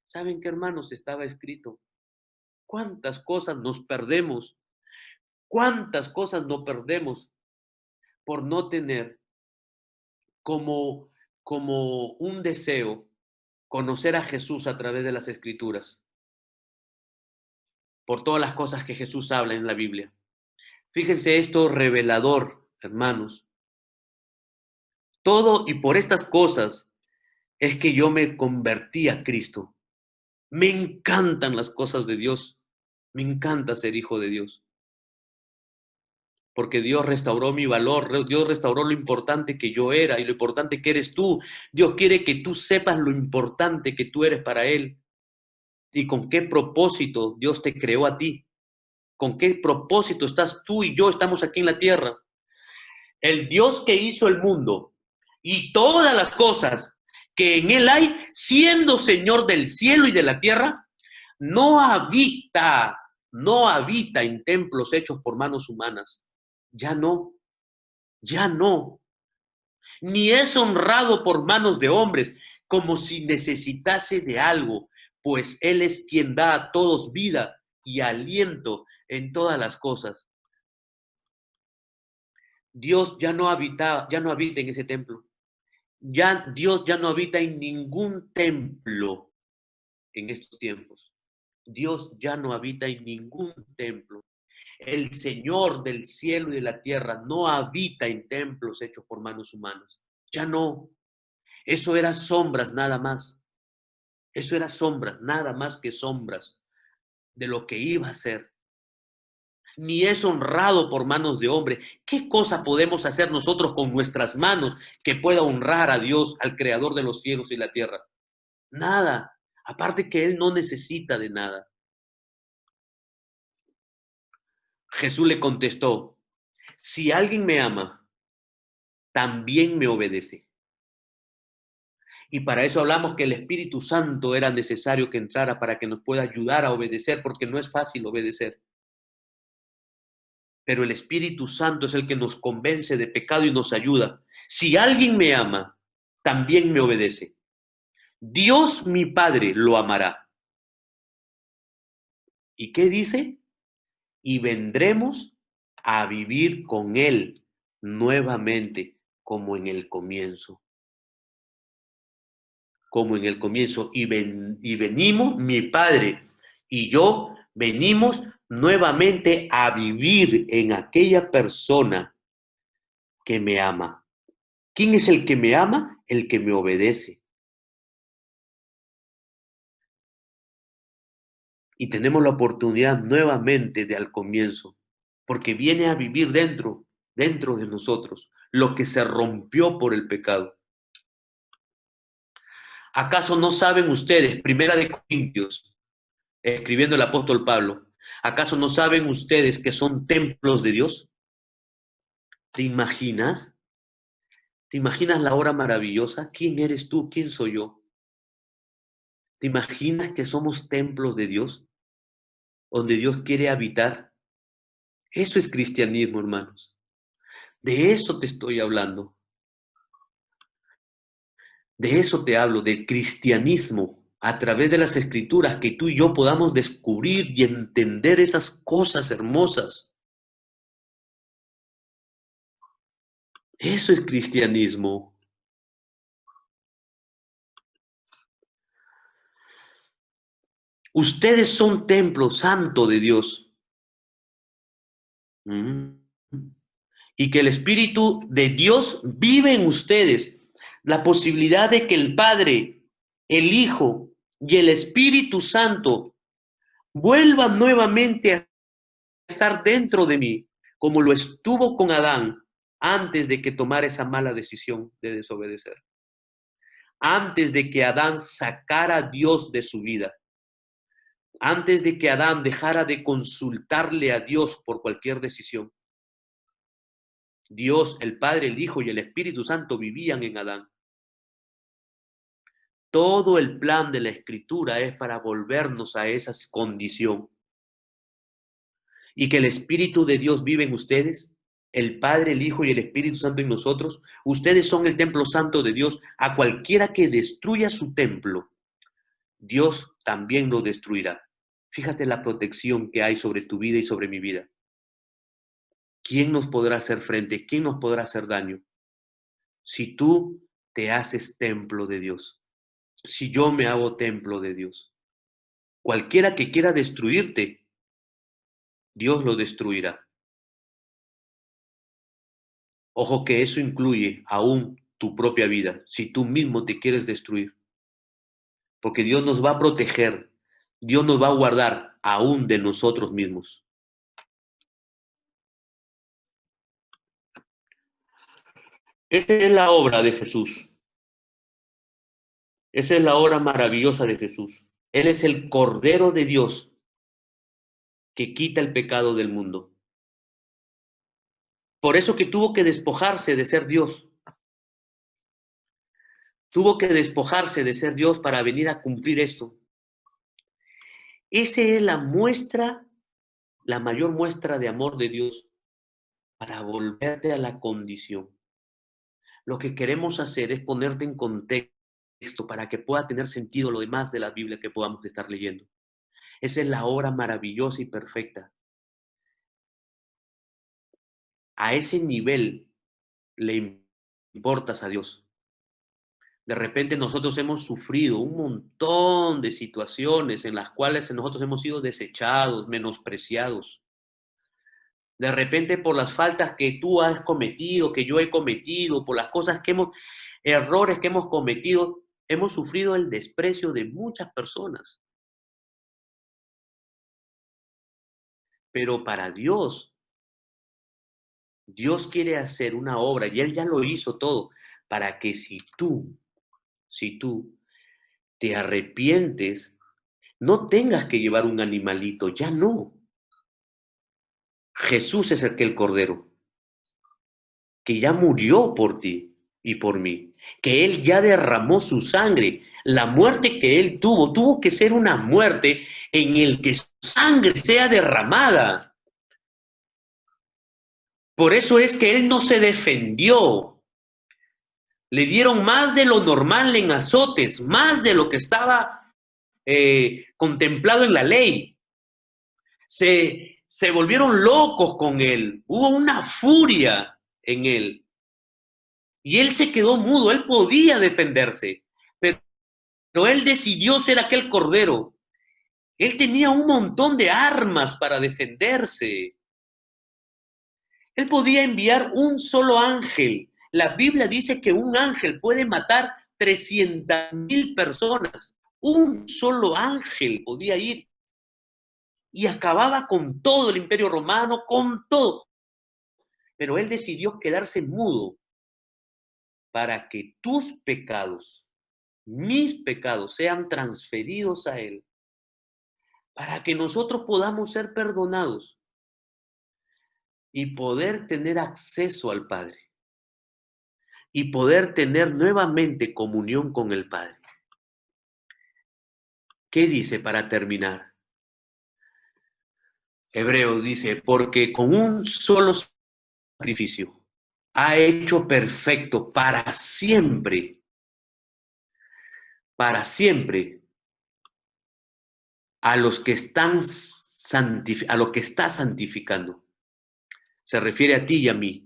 ¿Saben qué, hermanos? Estaba escrito. ¿Cuántas cosas nos perdemos? ¿Cuántas cosas no perdemos por no tener como, como un deseo conocer a Jesús a través de las escrituras? Por todas las cosas que Jesús habla en la Biblia. Fíjense esto revelador, hermanos. Todo y por estas cosas es que yo me convertí a Cristo. Me encantan las cosas de Dios. Me encanta ser hijo de Dios. Porque Dios restauró mi valor, Dios restauró lo importante que yo era y lo importante que eres tú. Dios quiere que tú sepas lo importante que tú eres para Él y con qué propósito Dios te creó a ti. Con qué propósito estás tú y yo, estamos aquí en la tierra. El Dios que hizo el mundo y todas las cosas que en Él hay, siendo Señor del cielo y de la tierra, no habita, no habita en templos hechos por manos humanas. Ya no, ya no. Ni es honrado por manos de hombres, como si necesitase de algo, pues Él es quien da a todos vida y aliento en todas las cosas. Dios ya no habita en ese templo. Ya Dios ya no habita en ningún templo en estos tiempos. Dios ya no habita en ningún templo. El Señor del cielo y de la tierra no habita en templos hechos por manos humanas. Ya no. Eso era sombras nada más. Eso era sombras, nada más que sombras de lo que iba a ser. Ni es honrado por manos de hombre. ¿Qué cosa podemos hacer nosotros con nuestras manos que pueda honrar a Dios, al creador de los cielos y la tierra? Nada. Aparte que Él no necesita de nada. Jesús le contestó, si alguien me ama, también me obedece. Y para eso hablamos que el Espíritu Santo era necesario que entrara para que nos pueda ayudar a obedecer, porque no es fácil obedecer. Pero el Espíritu Santo es el que nos convence de pecado y nos ayuda. Si alguien me ama, también me obedece. Dios mi Padre lo amará. ¿Y qué dice? Y vendremos a vivir con Él nuevamente, como en el comienzo. como en el comienzo, y venimos, mi Padre y yo, venimos nuevamente a vivir en aquella persona que me ama. ¿Quién es el que me ama? El que me obedece. Y tenemos la oportunidad nuevamente de al comienzo, porque viene a vivir dentro de nosotros, lo que se rompió por el pecado. ¿Acaso no saben ustedes, Primera de Corintios, escribiendo el apóstol Pablo, acaso no saben ustedes que son templos de Dios? ¿Te imaginas? ¿Te imaginas la hora maravillosa? ¿Quién eres tú? ¿Quién soy yo? ¿Te imaginas que somos templos de Dios, donde Dios quiere habitar? Eso es cristianismo, hermanos. De eso te estoy hablando. De eso te hablo, de cristianismo, a través de las escrituras, que tú y yo podamos descubrir y entender esas cosas hermosas. Eso es cristianismo. Ustedes son templo santo de Dios. Y que el Espíritu de Dios vive en ustedes. La posibilidad de que el Padre, el Hijo y el Espíritu Santo vuelvan nuevamente a estar dentro de mí, como lo estuvo con Adán antes de que tomara esa mala decisión de desobedecer. Antes de que Adán sacara a Dios de su vida. Antes de que Adán dejara de consultarle a Dios por cualquier decisión. Dios, el Padre, el Hijo y el Espíritu Santo vivían en Adán. Todo el plan de la Escritura es para volvernos a esa condición. Y que el Espíritu de Dios vive en ustedes, el Padre, el Hijo y el Espíritu Santo en nosotros. Ustedes son el templo santo de Dios. A cualquiera que destruya su templo, Dios también lo destruirá. Fíjate la protección que hay sobre tu vida y sobre mi vida. ¿Quién nos podrá hacer frente? ¿Quién nos podrá hacer daño? Si tú te haces templo de Dios. Si yo me hago templo de Dios. Cualquiera que quiera destruirte, Dios lo destruirá. Ojo que eso incluye aún tu propia vida, si tú mismo te quieres destruir. Porque Dios nos va a proteger, Dios nos va a guardar aún de nosotros mismos. Esa es la obra de Jesús. Esa es la obra maravillosa de Jesús. Él es el Cordero de Dios que quita el pecado del mundo. Por eso que tuvo que despojarse de ser Dios. Tuvo que despojarse de ser Dios para venir a cumplir esto. Esa es la muestra, la mayor muestra de amor de Dios para volverte a la condición. Lo que queremos hacer es ponerte en contexto para que pueda tener sentido lo demás de la Biblia que podamos estar leyendo. Esa es la obra maravillosa y perfecta. A ese nivel le importas a Dios. De repente nosotros hemos sufrido un montón de situaciones en las cuales nosotros hemos sido desechados, menospreciados. De repente por las faltas que tú has cometido, que yo he cometido, por las cosas que errores que hemos cometido, hemos sufrido el desprecio de muchas personas. Pero para Dios, Dios quiere hacer una obra y Él ya lo hizo todo, para que si tú te arrepientes, no tengas que llevar un animalito, ya no. Jesús es el Cordero, que ya murió por ti y por mí, que Él ya derramó su sangre. La muerte que Él tuvo que ser una muerte en el que su sangre sea derramada. Por eso es que Él no se defendió. Le dieron más de lo normal en azotes, más de lo que estaba contemplado en la ley. Se volvieron locos con Él. Hubo una furia en Él. Y Él se quedó mudo, Él podía defenderse, pero Pero él decidió ser aquel cordero. Él tenía un montón de armas para defenderse. Él podía enviar un solo ángel. La Biblia dice que un ángel puede matar 300,000 personas. Un solo ángel podía ir y acababa con todo el imperio romano, con todo. Pero él decidió quedarse mudo para que tus pecados, mis pecados, sean transferidos a él, para que nosotros podamos ser perdonados y poder tener acceso al Padre y poder tener nuevamente comunión con el Padre. ¿Qué dice para terminar? Hebreos dice, porque con un solo sacrificio ha hecho perfecto para siempre, a los que están a lo que está santificando. Se refiere a ti y a mí.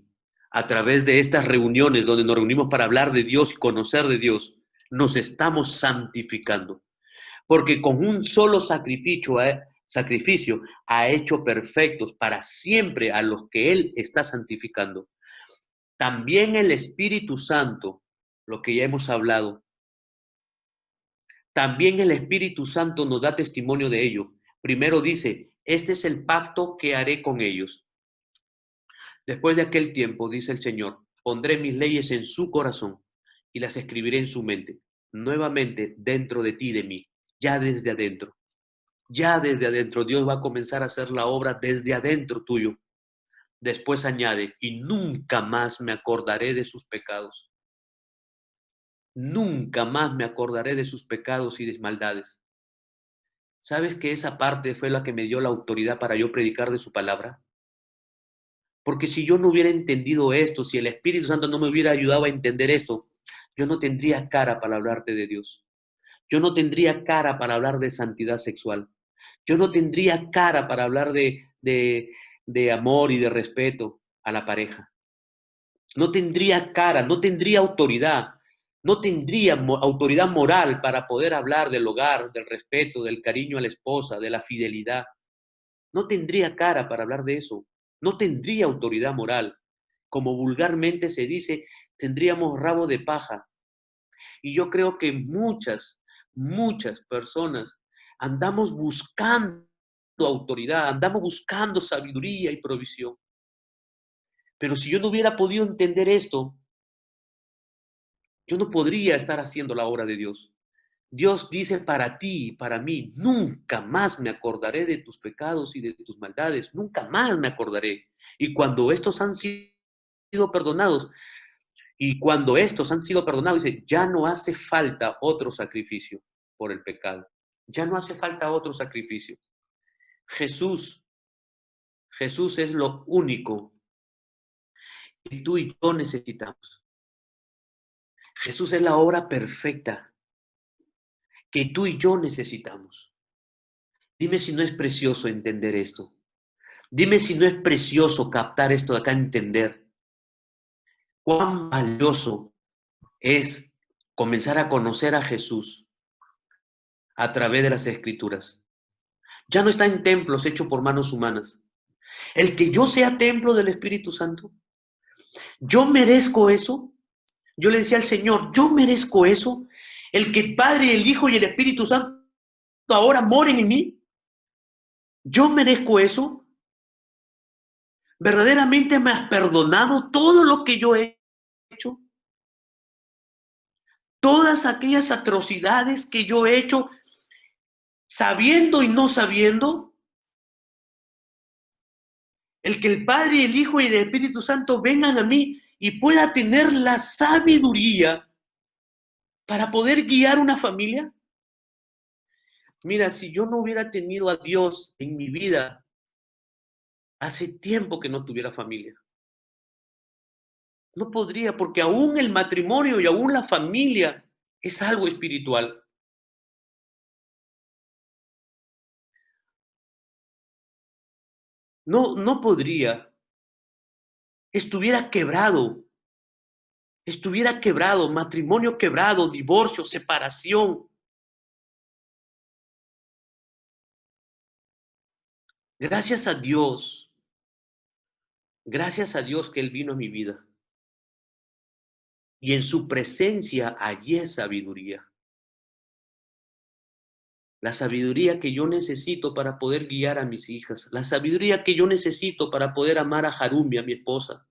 A través de estas reuniones donde nos reunimos para hablar de Dios y conocer de Dios, nos estamos santificando. Porque con un solo sacrificio ha hecho perfectos para siempre a los que Él está santificando. También el Espíritu Santo, lo que ya hemos hablado, también el Espíritu Santo nos da testimonio de ello. Primero dice, este es el pacto que haré con ellos. Después de aquel tiempo, dice el Señor, pondré mis leyes en su corazón y las escribiré en su mente, nuevamente dentro de ti y de mí, ya desde adentro. Ya desde adentro, Dios va a comenzar a hacer la obra desde adentro tuyo. Después añade, y nunca más me acordaré de sus pecados. Nunca más me acordaré de sus pecados y de maldades. ¿Sabes que esa parte fue la que me dio la autoridad para yo predicar de su palabra? Porque si yo no hubiera entendido esto, si el Espíritu Santo no me hubiera ayudado a entender esto, yo no tendría cara para hablarte de Dios. Yo no tendría cara para hablar de santidad sexual. Yo no tendría cara para hablar de amor y de respeto a la pareja. No tendría cara, no tendría autoridad, no tendría autoridad moral para poder hablar del hogar, del respeto, del cariño a la esposa, de la fidelidad. No tendría cara para hablar de eso. No tendría autoridad moral. Como vulgarmente se dice, tendríamos rabo de paja. Y yo creo que muchas personas andamos buscando autoridad, andamos buscando sabiduría y provisión. Pero si yo no hubiera podido entender esto, yo no podría estar haciendo la obra de Dios. Dios dice para ti y para mí, nunca más me acordaré de tus pecados y de tus maldades, nunca más me acordaré. Y cuando estos han sido perdonados, dice, ya no hace falta otro sacrificio por el pecado. Ya no hace falta otro sacrificio. Jesús, Jesús es lo único que tú y yo necesitamos. Jesús es la obra perfecta que tú y yo necesitamos. Dime si no es precioso entender esto. Dime si no es precioso captar esto de acá, entender cuán valioso es comenzar a conocer a Jesús a través de las Escrituras. Ya no está en templos hechos por manos humanas. El que yo sea templo del Espíritu Santo, yo merezco eso. Yo le decía al Señor, yo merezco eso. El que el Padre, el Hijo y el Espíritu Santo ahora moren en mí. Yo merezco eso. ¿Verdaderamente me has perdonado todo lo que yo he hecho? Todas aquellas atrocidades que yo he hecho, sabiendo y no sabiendo. El que el Padre, el Hijo y el Espíritu Santo vengan a mí y pueda tener la sabiduría para poder guiar una familia. Mira, si yo no hubiera tenido a Dios en mi vida, hace tiempo que no tuviera familia. No podría, porque aún el matrimonio y aún la familia es algo espiritual. No podría. Estuviera quebrado, matrimonio quebrado, divorcio, separación. Gracias a Dios que Él vino a mi vida. Y en su presencia hallé sabiduría. La sabiduría que yo necesito para poder guiar a mis hijas. La sabiduría que yo necesito para poder amar a Harumi, a mi esposa.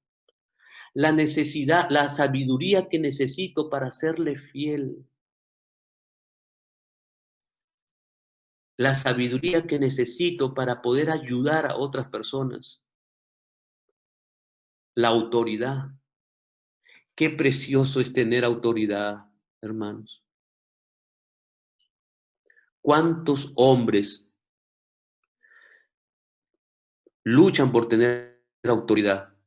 La sabiduría que necesito para serle fiel. La sabiduría que necesito para poder ayudar a otras personas. La autoridad. Qué precioso es tener autoridad, hermanos. ¿Cuántos hombres luchan por tener autoridad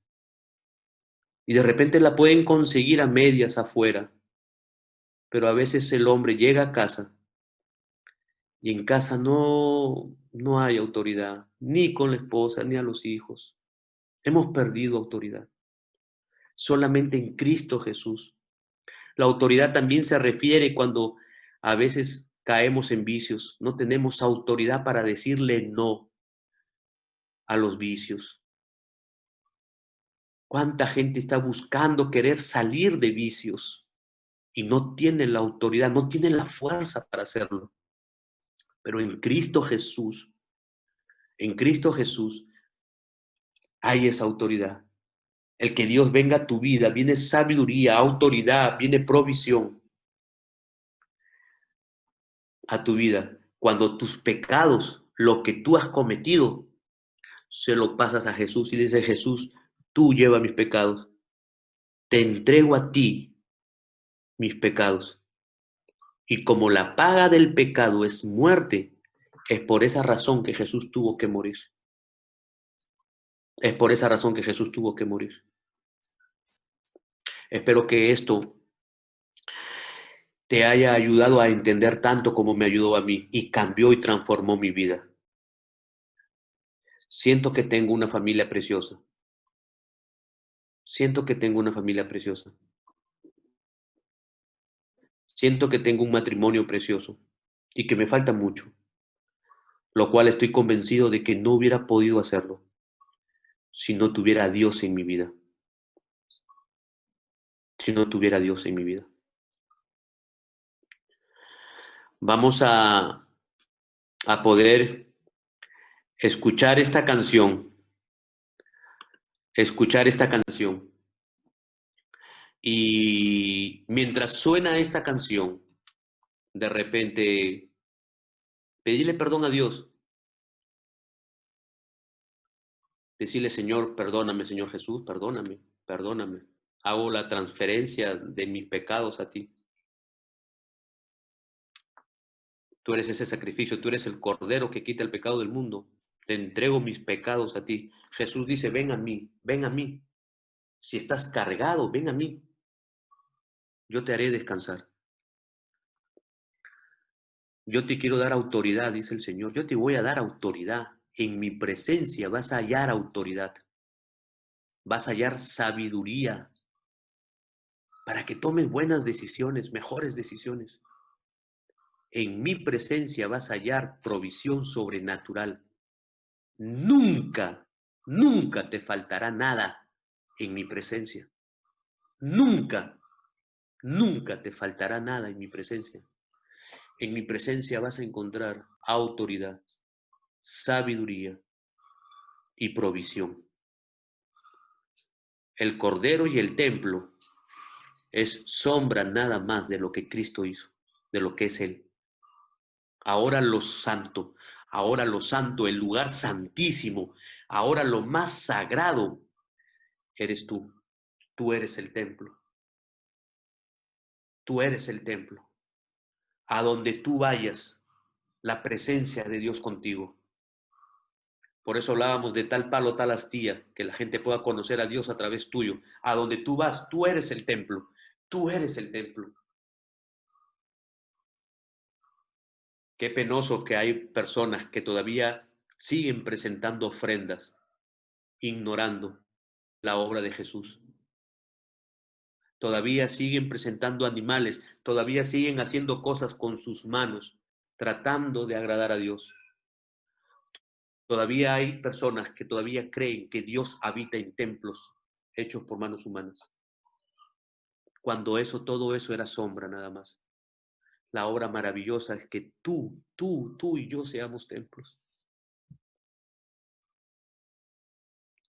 y de repente la pueden conseguir a medias afuera? Pero a veces el hombre llega a casa y en casa no hay autoridad, ni con la esposa, ni a los hijos. Hemos perdido autoridad. Solamente en Cristo Jesús. La autoridad también se refiere cuando a veces caemos en vicios. No tenemos autoridad para decirle no a los vicios. ¿Cuánta gente está buscando querer salir de vicios y no tienen la autoridad, no tienen la fuerza para hacerlo? Pero en Cristo Jesús hay esa autoridad. El que Dios venga a tu vida, viene sabiduría, autoridad, viene provisión a tu vida. Cuando tus pecados, lo que tú has cometido, se lo pasas a Jesús y dices, Jesús, tú lleva mis pecados. Te entrego a ti mis pecados. Y como la paga del pecado es muerte, es por esa razón que Jesús tuvo que morir. Es por esa razón que Jesús tuvo que morir. Espero que esto te haya ayudado a entender tanto como me ayudó a mí y cambió y transformó mi vida. Siento que tengo una familia preciosa. Siento que tengo una familia preciosa. Siento que tengo un matrimonio precioso y que me falta mucho, lo cual estoy convencido de que no hubiera podido hacerlo si no tuviera a Dios en mi vida. Si no tuviera a Dios en mi vida. Vamos a poder escuchar esta canción, escuchar esta canción. Y mientras suena esta canción, de repente, pedirle perdón a Dios. Decirle, Señor, perdóname, Señor Jesús, perdóname, perdóname. Hago la transferencia de mis pecados a ti. Tú eres ese sacrificio, tú eres el cordero que quita el pecado del mundo. Te entrego mis pecados a ti. Jesús dice, ven a mí, ven a mí. Si estás cargado, ven a mí. Yo te haré descansar. Yo te quiero dar autoridad, dice el Señor. Yo te voy a dar autoridad. En mi presencia vas a hallar autoridad. Vas a hallar sabiduría para que tomes buenas decisiones, mejores decisiones. En mi presencia vas a hallar provisión sobrenatural. Nunca, nunca te faltará nada en mi presencia. Nunca, nunca te faltará nada en mi presencia. En mi presencia vas a encontrar autoridad, sabiduría y provisión. El Cordero y el templo es sombra nada más de lo que Cristo hizo, de lo que es Él. Ahora lo santo, el lugar santísimo, ahora lo más sagrado eres tú. Tú eres el templo. Tú eres el templo. A donde tú vayas, la presencia de Dios contigo. Por eso hablábamos de tal palo, tal astilla, que la gente pueda conocer a Dios a través tuyo. A donde tú vas, tú eres el templo. Tú eres el templo. Qué penoso que hay personas que todavía siguen presentando ofrendas, ignorando la obra de Jesús. Todavía siguen presentando animales, todavía siguen haciendo cosas con sus manos, tratando de agradar a Dios. Todavía hay personas que todavía creen que Dios habita en templos hechos por manos humanas, cuando todo eso era sombra nada más. La obra maravillosa es que tú y yo seamos templos.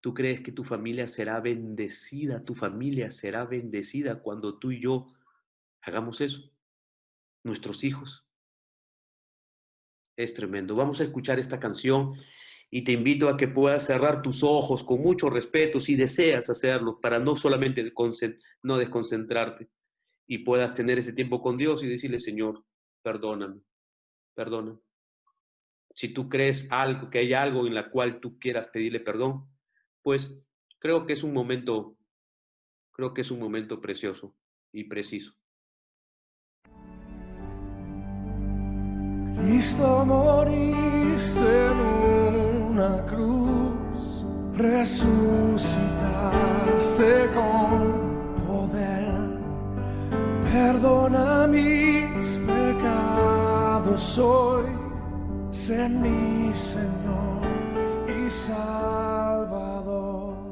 ¿Tú crees que tu familia será bendecida? Tu familia será bendecida cuando tú y yo hagamos eso. Nuestros hijos. Es tremendo. Vamos a escuchar esta canción y te invito a que puedas cerrar tus ojos con mucho respeto si deseas hacerlo, para no solamente no desconcentrarte y puedas tener ese tiempo con Dios y decirle, Señor, perdóname, perdóname. Si tú crees algo, que hay algo en la cual tú quieras pedirle perdón, pues creo que es un momento, creo que es un momento precioso y preciso. Cristo, moriste en una cruz, resucitaste con poder. Perdona mis pecados hoy, sé mi Señor y Salvador.